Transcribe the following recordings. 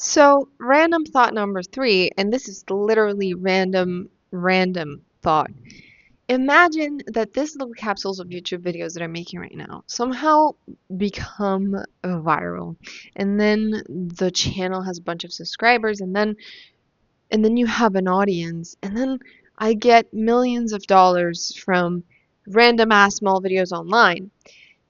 So, random thought number three, and this is literally random thought. Imagine that these little capsules of YouTube videos that I'm making right now somehow become viral, and then the channel has a bunch of subscribers, and then you have an audience, and then I get millions of dollars from random ass small videos online.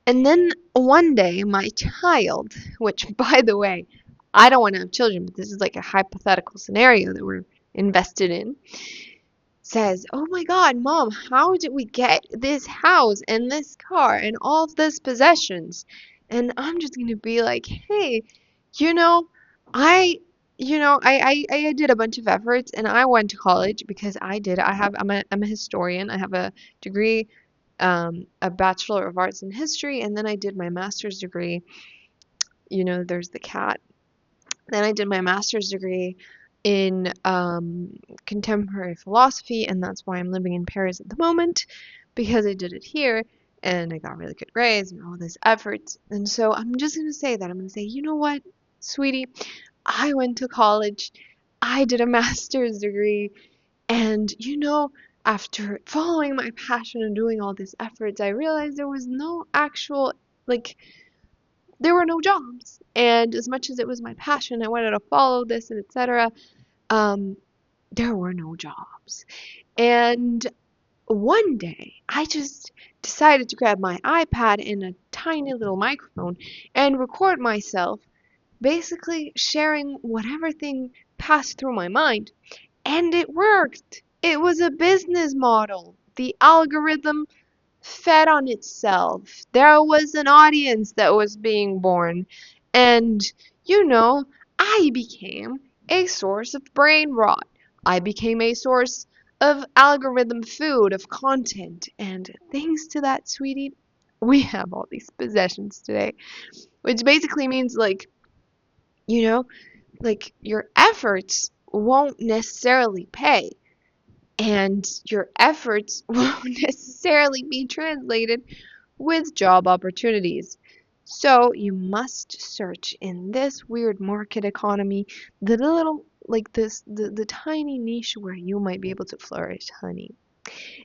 And then one day, my child, which by the way, I don't want to have children, but this is like a hypothetical scenario that we're invested in, says, "Oh my God, Mom, how did we get this house and this car and all of these possessions?" And I'm just gonna be like, "Hey, you know, I, I did a bunch of efforts and I went to college because I'm a historian. I have a degree, a Bachelor of Arts in History, and then I did my master's degree. There's the cat. Then I did my master's degree in contemporary philosophy, and that's why I'm living in Paris at the moment, because I did it here and I got really good grades and all this effort. And so I'm just going to say that. I'm going to say, you know what, sweetie? I went to college, I did a master's degree, and after following my passion and doing all these efforts, I realized there was no actual, like, there were no jobs. And as much as it was my passion, I wanted to follow this and etc. Um, there were no jobs. And one day, I just decided to grab my iPad and a tiny little microphone and record myself, basically sharing whatever thing passed through my mind. And it worked. It was a business model. The algorithm fed on itself. There was an audience that was being born. And, you know, I became a source of brain rot. I became a source of algorithm food, of content. And thanks to that, sweetie, we have all these possessions today. Which basically means, you know, your efforts won't necessarily pay, and your efforts won't necessarily be translated with job opportunities. So you must search in this weird market economy the little, like this, the tiny niche where you might be able to flourish, honey.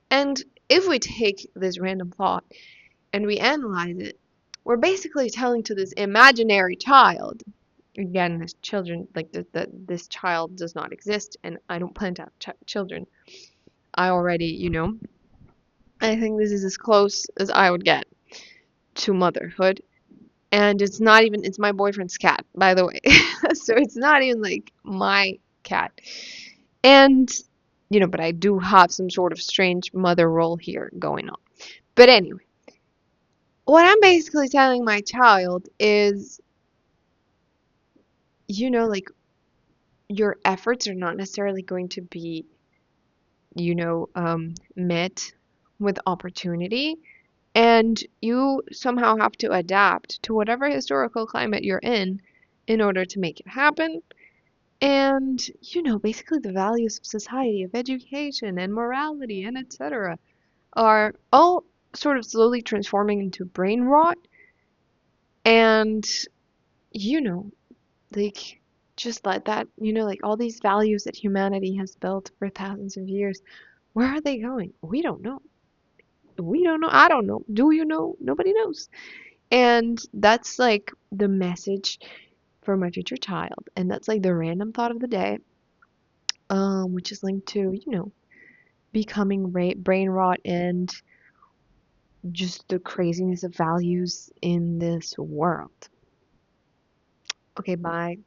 And if we take this random thought and we analyze it, we're basically telling to this imaginary child. Again, this children, like this child does not exist, and I don't plan to have children. I already, I think this is as close as I would get to motherhood. And it's my boyfriend's cat, by the way. So it's not even like my cat. And, but I do have some sort of strange mother role here going on. But anyway, what I'm basically telling my child is, like, your efforts are not necessarily going to be, met with opportunity. And you somehow have to adapt to whatever historical climate you're in order to make it happen. And, basically the values of society, of education and morality and etc. are all sort of slowly transforming into brain rot. And, you know, like, just let that, like all these values that humanity has built for thousands of years, where are they going? We don't know. We don't know. I don't know. Do you know? Nobody knows. And that's like the message for my future child. And that's like the random thought of the day, which is linked to, becoming brain rot and just the craziness of values in this world. Okay, bye.